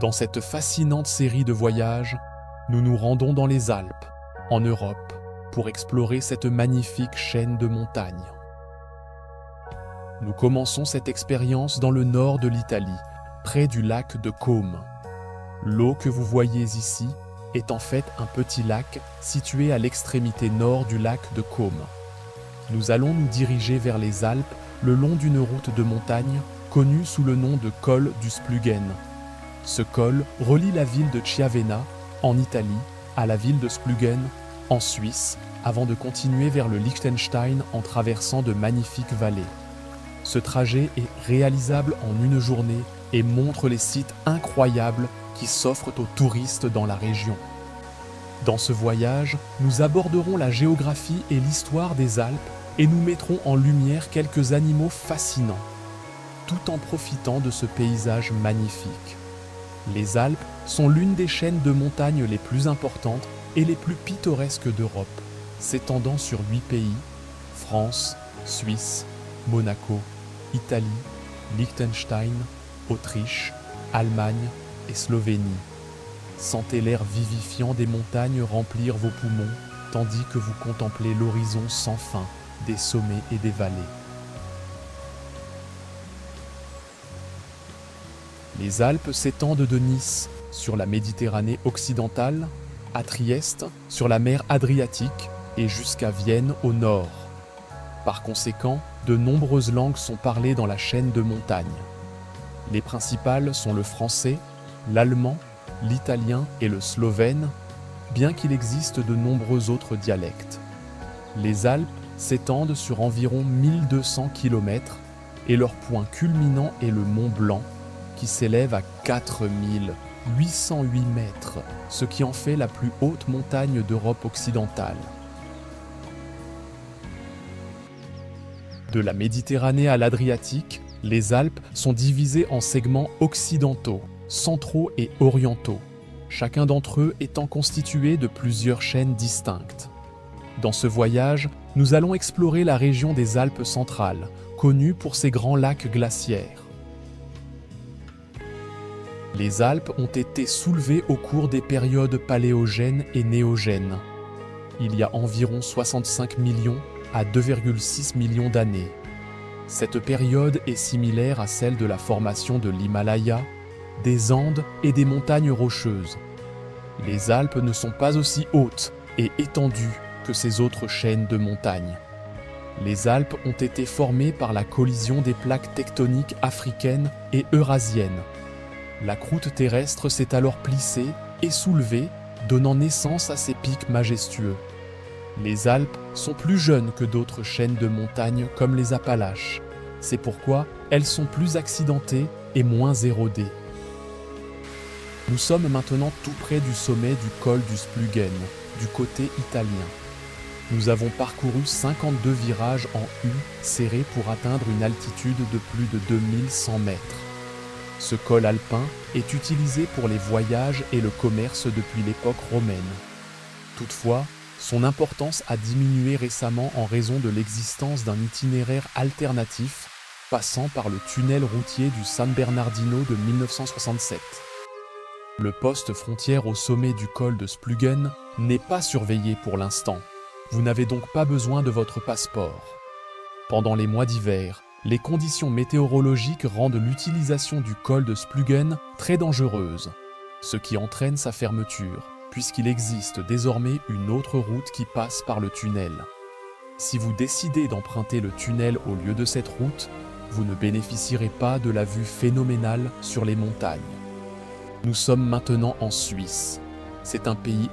Dans cette fascinante série de voyages, nous nous rendons dans les Alpes, en Europe, pour explorer cette magnifique chaîne de montagnes. Nous commençons cette expérience dans le nord de l'Italie, près du lac de Côme. L'eau que vous voyez ici est en fait un petit lac situé à l'extrémité nord du lac de Côme. Nous allons nous diriger vers les Alpes le long d'une route de montagne connue sous le nom de col du Splugen. Ce col relie la ville de Chiavenna, en Italie, à la ville de Splugen, en Suisse, avant de continuer vers le Liechtenstein en traversant de magnifiques vallées. Ce trajet est réalisable en une journée et montre les sites incroyables qui s'offrent aux touristes dans la région. Dans ce voyage, nous aborderons la géographie et l'histoire des Alpes et nous mettrons en lumière quelques animaux fascinants, tout en profitant de ce paysage magnifique. Les Alpes sont l'une des chaînes de montagnes les plus importantes et les plus pittoresques d'Europe, s'étendant sur 8 pays, France, Suisse, Monaco, Italie, Liechtenstein, Autriche, Allemagne et Slovénie. Sentez l'air vivifiant des montagnes remplir vos poumons, tandis que vous contemplez l'horizon sans fin des sommets et des vallées. Les Alpes s'étendent de Nice, sur la Méditerranée occidentale, à Trieste, sur la mer Adriatique, et jusqu'à Vienne au nord. Par conséquent, de nombreuses langues sont parlées dans la chaîne de montagnes. Les principales sont le français, l'allemand, l'italien et le slovène, bien qu'il existe de nombreux autres dialectes. Les Alpes s'étendent sur environ 1200 km et leur point culminant est le Mont Blanc, qui s'élève à 4808 mètres, ce qui en fait la plus haute montagne d'Europe occidentale. De la Méditerranée à l'Adriatique, les Alpes sont divisées en segments occidentaux, centraux et orientaux, chacun d'entre eux étant constitué de plusieurs chaînes distinctes. Dans ce voyage, nous allons explorer la région des Alpes centrales, connue pour ses grands lacs glaciaires. Les Alpes ont été soulevées au cours des périodes paléogène et néogène. Il y a environ 65 millions à 2,6 millions d'années. Cette période est similaire à celle de la formation de l'Himalaya, des Andes et des montagnes rocheuses. Les Alpes ne sont pas aussi hautes et étendues que ces autres chaînes de montagnes. Les Alpes ont été formées par la collision des plaques tectoniques africaines et eurasiennes. La croûte terrestre s'est alors plissée et soulevée, donnant naissance à ces pics majestueux. Les Alpes sont plus jeunes que d'autres chaînes de montagnes comme les Appalaches. C'est pourquoi elles sont plus accidentées et moins érodées. Nous sommes maintenant tout près du sommet du col du Splugen, du côté italien. Nous avons parcouru 52 virages en U serrés pour atteindre une altitude de plus de 2100 mètres. Ce col alpin est utilisé pour les voyages et le commerce depuis l'époque romaine. Toutefois, son importance a diminué récemment en raison de l'existence d'un itinéraire alternatif passant par le tunnel routier du San Bernardino de 1967. Le poste frontière au sommet du col de Splugen n'est pas surveillé pour l'instant. Vous n'avez donc pas besoin de votre passeport. Pendant les mois d'hiver, les conditions météorologiques rendent l'utilisation du col de Splugen très dangereuse, ce qui entraîne sa fermeture, puisqu'il existe désormais une autre route qui passe par le tunnel. Si vous décidez d'emprunter le tunnel au lieu de cette route, vous ne bénéficierez pas de la vue phénoménale sur les montagnes. Nous sommes maintenant en Suisse. C'est un pays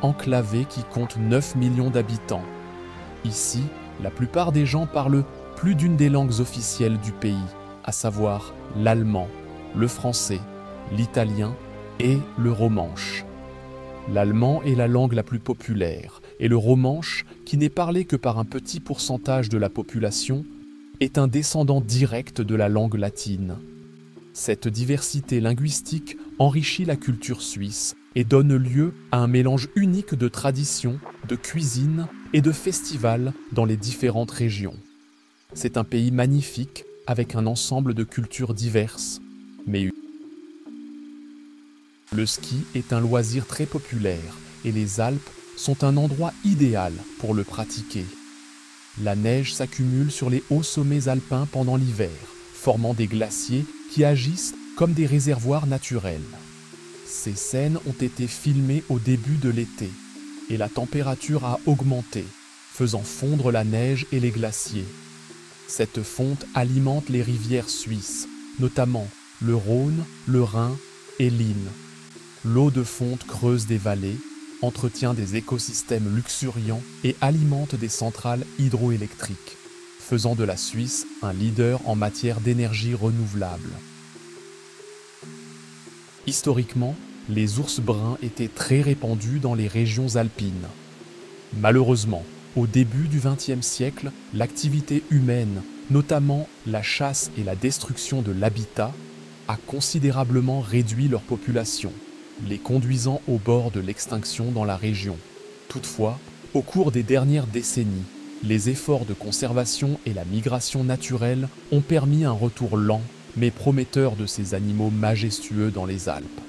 enclavé qui compte 9 millions d'habitants. Ici, la plupart des gens parlent plus d'une des langues officielles du pays, à savoir l'allemand, le français, l'italien et le romanche. L'allemand est la langue la plus populaire, et le romanche, qui n'est parlé que par un petit pourcentage de la population, est un descendant direct de la langue latine. Cette diversité linguistique enrichit la culture suisse et donne lieu à un mélange unique de traditions, de cuisine et de festivals dans les différentes régions. C'est un pays magnifique, avec un ensemble de cultures diverses, mais le ski est un loisir très populaire et les Alpes sont un endroit idéal pour le pratiquer. La neige s'accumule sur les hauts sommets alpins pendant l'hiver, formant des glaciers qui agissent comme des réservoirs naturels. Ces scènes ont été filmées au début de l'été et la température a augmenté, faisant fondre la neige et les glaciers. Cette fonte alimente les rivières suisses, notamment le Rhône, le Rhin et l'Inn. L'eau de fonte creuse des vallées, entretient des écosystèmes luxuriants et alimente des centrales hydroélectriques, faisant de la Suisse un leader en matière d'énergie renouvelable. Historiquement, les ours bruns étaient très répandus dans les régions alpines. Malheureusement, au début du XXe siècle, l'activité humaine, notamment la chasse et la destruction de l'habitat, a considérablement réduit leur population, les conduisant au bord de l'extinction dans la région. Toutefois, au cours des dernières décennies, les efforts de conservation et la migration naturelle ont permis un retour lent mais prometteur de ces animaux majestueux dans les Alpes.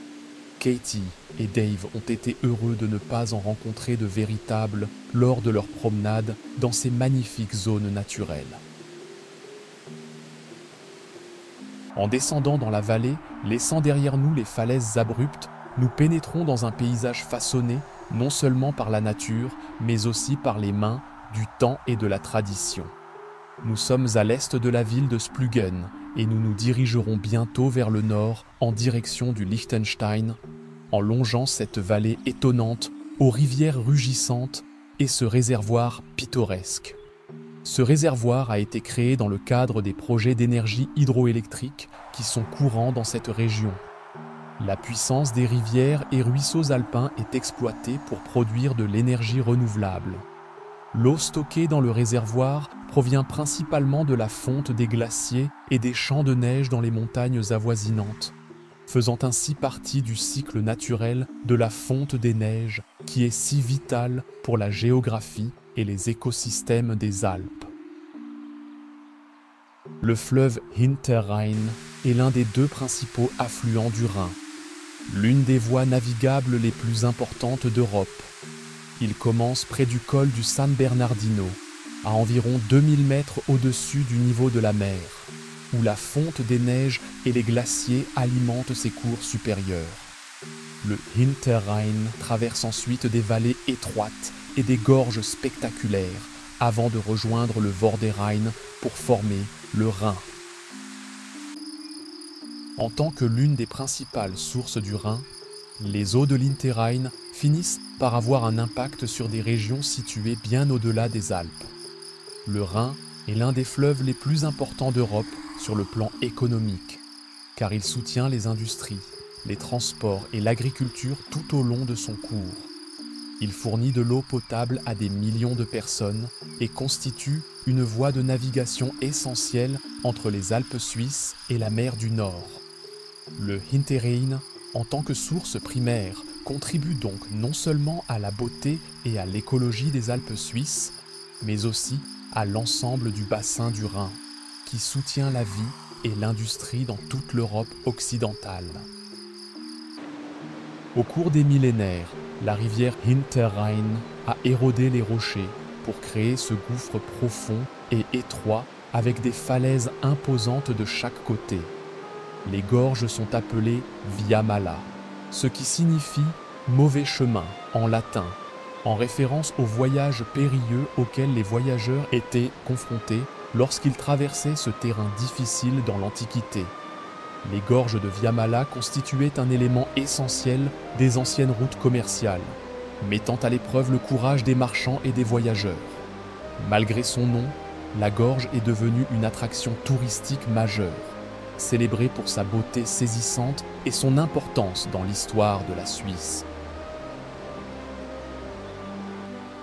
Katie et Dave ont été heureux de ne pas en rencontrer de véritables lors de leur promenade dans ces magnifiques zones naturelles. En descendant dans la vallée, laissant derrière nous les falaises abruptes, nous pénétrons dans un paysage façonné non seulement par la nature, mais aussi par les mains, du temps et de la tradition. Nous sommes à l'est de la ville de Splügen et nous nous dirigerons bientôt vers le nord en direction du Liechtenstein, en longeant cette vallée étonnante aux rivières rugissantes et ce réservoir pittoresque. Ce réservoir a été créé dans le cadre des projets d'énergie hydroélectrique qui sont courants dans cette région. La puissance des rivières et ruisseaux alpins est exploitée pour produire de l'énergie renouvelable. L'eau stockée dans le réservoir provient principalement de la fonte des glaciers et des champs de neige dans les montagnes avoisinantes, faisant ainsi partie du cycle naturel de la fonte des neiges qui est si vital pour la géographie et les écosystèmes des Alpes. Le fleuve Hinterrhein est l'un des deux principaux affluents du Rhin, l'une des voies navigables les plus importantes d'Europe. Il commence près du col du San Bernardino, à environ 2000 mètres au-dessus du niveau de la mer, où la fonte des neiges et les glaciers alimentent ses cours supérieurs. Le Hinterrhein traverse ensuite des vallées étroites et des gorges spectaculaires, avant de rejoindre le Vorderrhein pour former le Rhin. En tant que l'une des principales sources du Rhin, les eaux de l'Hinterrhein finissent par avoir un impact sur des régions situées bien au-delà des Alpes. Le Rhin est l'un des fleuves les plus importants d'Europe sur le plan économique, car il soutient les industries, les transports et l'agriculture tout au long de son cours. Il fournit de l'eau potable à des millions de personnes et constitue une voie de navigation essentielle entre les Alpes suisses et la mer du Nord. Le Hinterrhein, en tant que source primaire, contribue donc non seulement à la beauté et à l'écologie des Alpes suisses, mais aussi à l'ensemble du bassin du Rhin, qui soutient la vie et l'industrie dans toute l'Europe occidentale. Au cours des millénaires, la rivière Hinterrhein a érodé les rochers pour créer ce gouffre profond et étroit avec des falaises imposantes de chaque côté. Les gorges sont appelées Via Mala, ce qui signifie « mauvais chemin » en latin, en référence aux voyages périlleux auxquels les voyageurs étaient confrontés lorsqu'ils traversaient ce terrain difficile dans l'Antiquité. Les gorges de Via Mala constituaient un élément essentiel des anciennes routes commerciales, mettant à l'épreuve le courage des marchands et des voyageurs. Malgré son nom, la gorge est devenue une attraction touristique majeure, célébrée pour sa beauté saisissante et son importance dans l'histoire de la Suisse.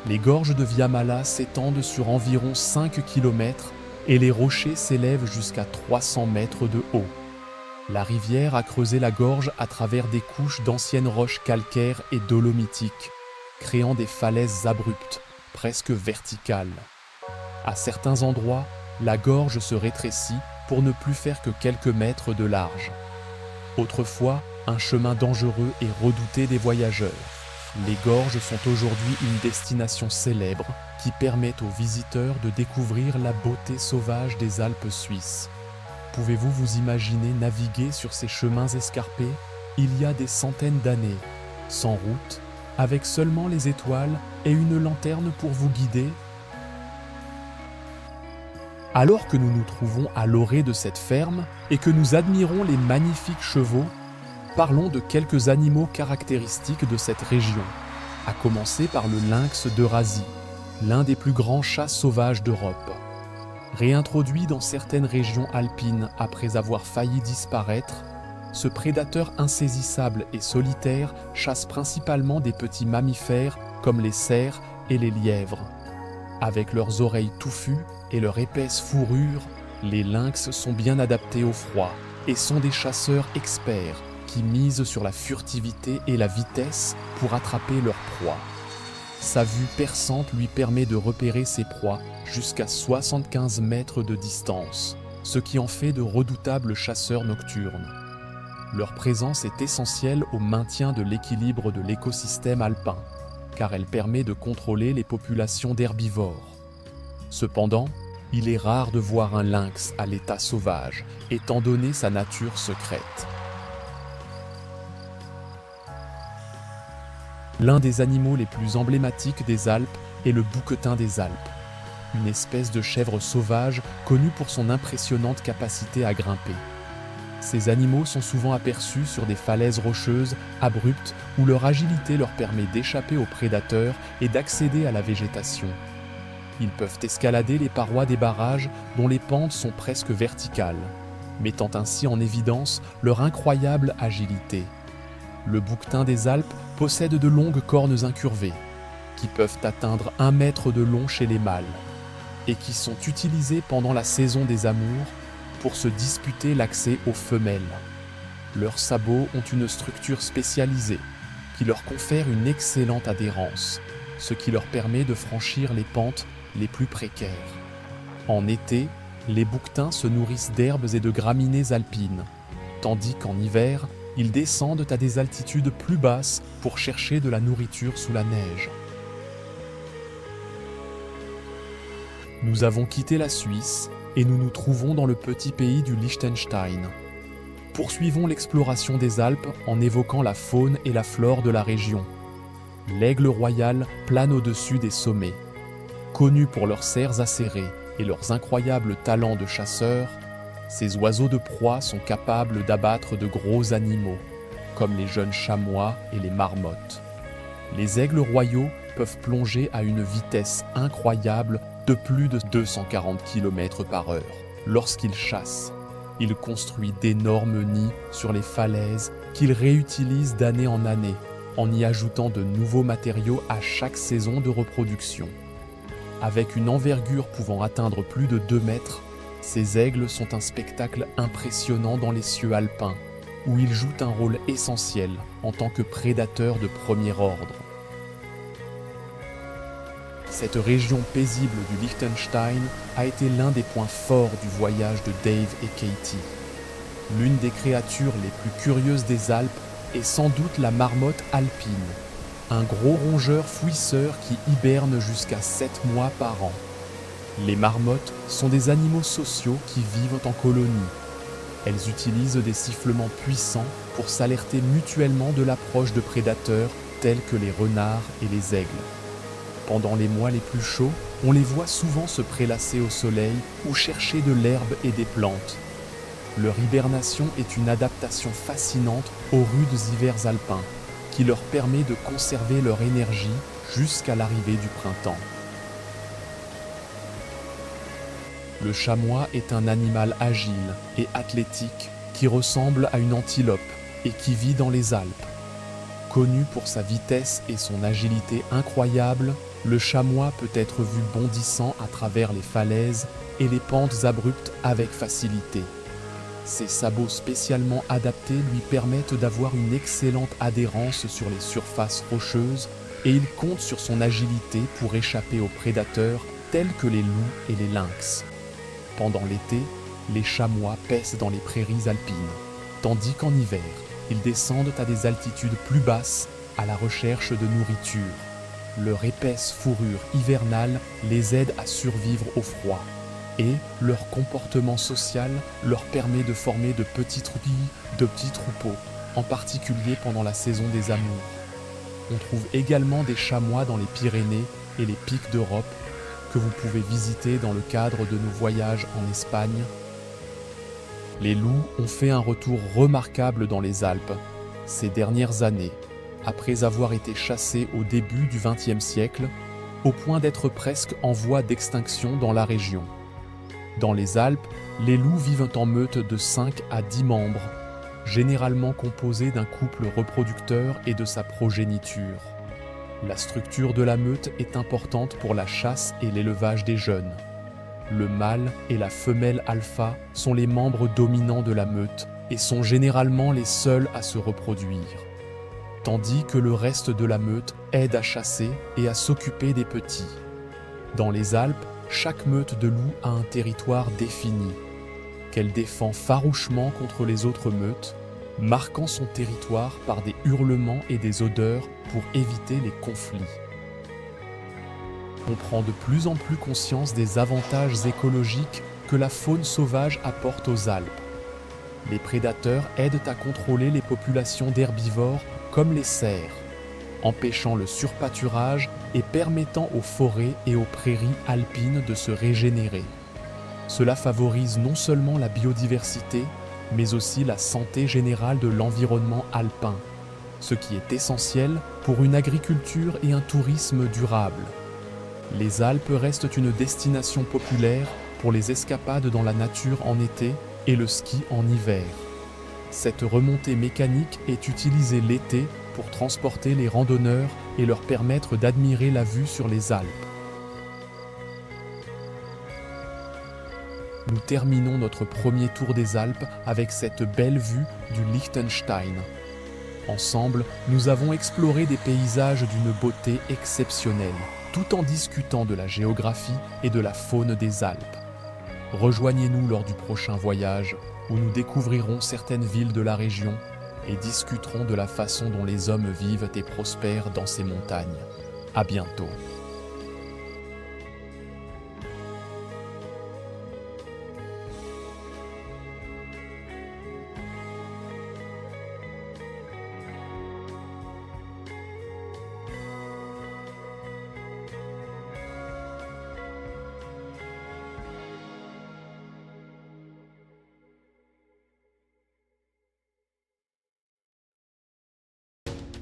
Les gorges de Via Mala s'étendent sur environ 5 km et les rochers s'élèvent jusqu'à 300 mètres de haut. La rivière a creusé la gorge à travers des couches d'anciennes roches calcaires et dolomitiques, créant des falaises abruptes, presque verticales. À certains endroits, la gorge se rétrécit pour ne plus faire que quelques mètres de large. Autrefois, un chemin dangereux et redouté des voyageurs. Les gorges sont aujourd'hui une destination célèbre qui permet aux visiteurs de découvrir la beauté sauvage des Alpes suisses. Pouvez-vous vous imaginer naviguer sur ces chemins escarpés il y a des centaines d'années, sans route, avec seulement les étoiles et une lanterne pour vous guider? Alors que nous nous trouvons à l'orée de cette ferme et que nous admirons les magnifiques chevaux, parlons de quelques animaux caractéristiques de cette région, à commencer par le lynx d'Eurasie, l'un des plus grands chats sauvages d'Europe. Réintroduit dans certaines régions alpines après avoir failli disparaître, ce prédateur insaisissable et solitaire chasse principalement des petits mammifères comme les cerfs et les lièvres. Avec leurs oreilles touffues et leur épaisse fourrure, les lynx sont bien adaptés au froid et sont des chasseurs experts qui misent sur la furtivité et la vitesse pour attraper leur proie. Sa vue perçante lui permet de repérer ses proies jusqu'à 75 mètres de distance, ce qui en fait de redoutables chasseurs nocturnes. Leur présence est essentielle au maintien de l'équilibre de l'écosystème alpin, car elle permet de contrôler les populations d'herbivores. Cependant, il est rare de voir un lynx à l'état sauvage, étant donné sa nature secrète. L'un des animaux les plus emblématiques des Alpes est le bouquetin des Alpes, une espèce de chèvre sauvage connue pour son impressionnante capacité à grimper. Ces animaux sont souvent aperçus sur des falaises rocheuses, abruptes, où leur agilité leur permet d'échapper aux prédateurs et d'accéder à la végétation. Ils peuvent escalader les parois des barrages dont les pentes sont presque verticales, mettant ainsi en évidence leur incroyable agilité. Le bouquetin des Alpes possède de longues cornes incurvées, qui peuvent atteindre 1 mètre de long chez les mâles, et qui sont utilisées pendant la saison des amours pour se disputer l'accès aux femelles. Leurs sabots ont une structure spécialisée qui leur confère une excellente adhérence, ce qui leur permet de franchir les pentes les plus précaires. En été, les bouquetins se nourrissent d'herbes et de graminées alpines, tandis qu'en hiver, ils descendent à des altitudes plus basses pour chercher de la nourriture sous la neige. Nous avons quitté la Suisse et nous nous trouvons dans le petit pays du Liechtenstein. Poursuivons l'exploration des Alpes en évoquant la faune et la flore de la région. L'aigle royal plane au-dessus des sommets. Connus pour leurs serres acérées et leurs incroyables talents de chasseurs, ces oiseaux de proie sont capables d'abattre de gros animaux, comme les jeunes chamois et les marmottes. Les aigles royaux peuvent plonger à une vitesse incroyable de plus de 240 km/h. Lorsqu'ils chassent, ils construisent d'énormes nids sur les falaises qu'ils réutilisent d'année en année, en y ajoutant de nouveaux matériaux à chaque saison de reproduction. Avec une envergure pouvant atteindre plus de 2 mètres, ces aigles sont un spectacle impressionnant dans les cieux alpins, où ils jouent un rôle essentiel en tant que prédateurs de premier ordre. Cette région paisible du Liechtenstein a été l'un des points forts du voyage de Dave et Katie. L'une des créatures les plus curieuses des Alpes est sans doute la marmotte alpine, un gros rongeur fouisseur qui hiberne jusqu'à 7 mois par an. Les marmottes sont des animaux sociaux qui vivent en colonie. Elles utilisent des sifflements puissants pour s'alerter mutuellement de l'approche de prédateurs tels que les renards et les aigles. Pendant les mois les plus chauds, on les voit souvent se prélasser au soleil ou chercher de l'herbe et des plantes. Leur hibernation est une adaptation fascinante aux rudes hivers alpins, qui leur permet de conserver leur énergie jusqu'à l'arrivée du printemps. Le chamois est un animal agile et athlétique qui ressemble à une antilope et qui vit dans les Alpes. Connu pour sa vitesse et son agilité incroyable, le chamois peut être vu bondissant à travers les falaises et les pentes abruptes avec facilité. Ses sabots spécialement adaptés lui permettent d'avoir une excellente adhérence sur les surfaces rocheuses et il compte sur son agilité pour échapper aux prédateurs tels que les loups et les lynx. Pendant l'été, les chamois paissent dans les prairies alpines, tandis qu'en hiver, ils descendent à des altitudes plus basses à la recherche de nourriture. Leur épaisse fourrure hivernale les aide à survivre au froid, et leur comportement social leur permet de former de petits troupeaux, en particulier pendant la saison des amours. On trouve également des chamois dans les Pyrénées et les pics d'Europe que vous pouvez visiter dans le cadre de nos voyages en Espagne. Les loups ont fait un retour remarquable dans les Alpes ces dernières années, après avoir été chassés au début du XXe siècle, au point d'être presque en voie d'extinction dans la région. Dans les Alpes, les loups vivent en meute de 5 à 10 membres, généralement composés d'un couple reproducteur et de sa progéniture. La structure de la meute est importante pour la chasse et l'élevage des jeunes. Le mâle et la femelle alpha sont les membres dominants de la meute et sont généralement les seuls à se reproduire, tandis que le reste de la meute aide à chasser et à s'occuper des petits. Dans les Alpes, chaque meute de loups a un territoire défini, qu'elle défend farouchement contre les autres meutes, marquant son territoire par des hurlements et des odeurs pour éviter les conflits. On prend de plus en plus conscience des avantages écologiques que la faune sauvage apporte aux Alpes. Les prédateurs aident à contrôler les populations d'herbivores comme les cerfs, empêchant le surpâturage et permettant aux forêts et aux prairies alpines de se régénérer. Cela favorise non seulement la biodiversité, mais aussi la santé générale de l'environnement alpin, ce qui est essentiel pour une agriculture et un tourisme durable. Les Alpes restent une destination populaire pour les escapades dans la nature en été et le ski en hiver. Cette remontée mécanique est utilisée l'été pour transporter les randonneurs et leur permettre d'admirer la vue sur les Alpes. Nous terminons notre premier tour des Alpes avec cette belle vue du Liechtenstein. Ensemble, nous avons exploré des paysages d'une beauté exceptionnelle, tout en discutant de la géographie et de la faune des Alpes. Rejoignez-nous lors du prochain voyage, où nous découvrirons certaines villes de la région et discuterons de la façon dont les hommes vivent et prospèrent dans ces montagnes. À bientôt.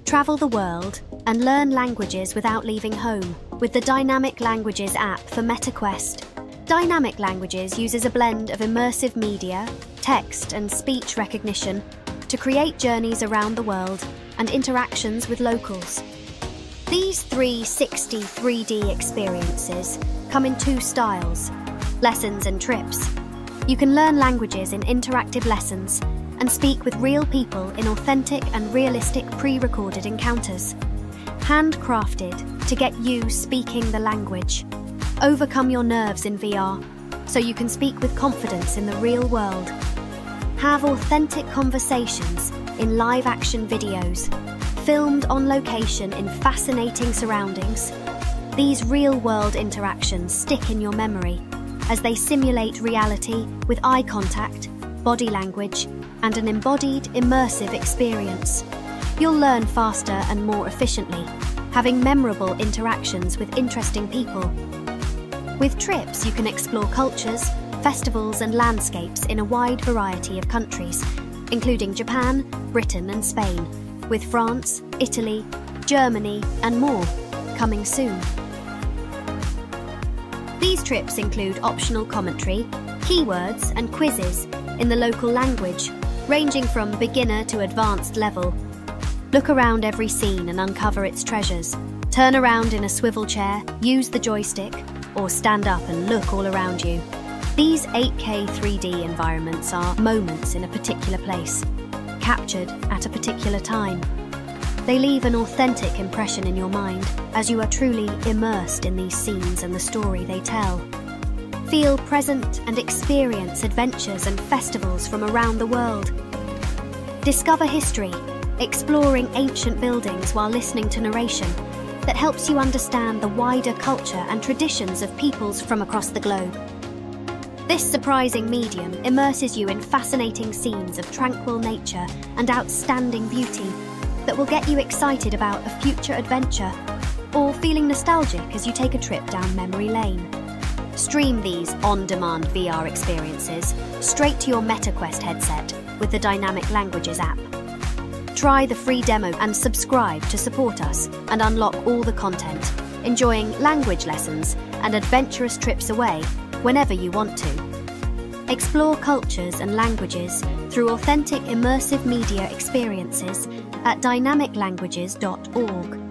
Travel the world and learn languages without leaving home with the Dynamic Languages app for MetaQuest. Dynamic Languages uses a blend of immersive media, text and speech recognition to create journeys around the world and interactions with locals. These 360 3D experiences come in two styles, lessons and trips. You can learn languages in interactive lessons and speak with real people in authentic and realistic pre-recorded encounters. Handcrafted to get you speaking the language. Overcome your nerves in VR so you can speak with confidence in the real world. Have authentic conversations in live-action videos, filmed on location in fascinating surroundings. These real-world interactions stick in your memory as they simulate reality with eye contact, body language, and an embodied, immersive experience. You'll learn faster and more efficiently, having memorable interactions with interesting people. With trips, you can explore cultures, festivals and landscapes in a wide variety of countries, including Japan, Britain and Spain, with France, Italy, Germany and more coming soon. These trips include optional commentary, keywords and quizzes in the local language, ranging from beginner to advanced level. Look around every scene and uncover its treasures. Turn around in a swivel chair, use the joystick, or stand up and look all around you. These 8K 3D environments are moments in a particular place, captured at a particular time. They leave an authentic impression in your mind as you are truly immersed in these scenes and the story they tell. Feel present and experience adventures and festivals from around the world. Discover history, exploring ancient buildings while listening to narration that helps you understand the wider culture and traditions of peoples from across the globe. This surprising medium immerses you in fascinating scenes of tranquil nature and outstanding beauty that will get you excited about a future adventure or feeling nostalgic as you take a trip down memory lane. Stream these on-demand VR experiences straight to your MetaQuest headset with the Dynamic Languages app. Try the free demo and subscribe to support us and unlock all the content, enjoying language lessons and adventurous trips away whenever you want to. Explore cultures and languages through authentic immersive media experiences at dynamiclanguages.org.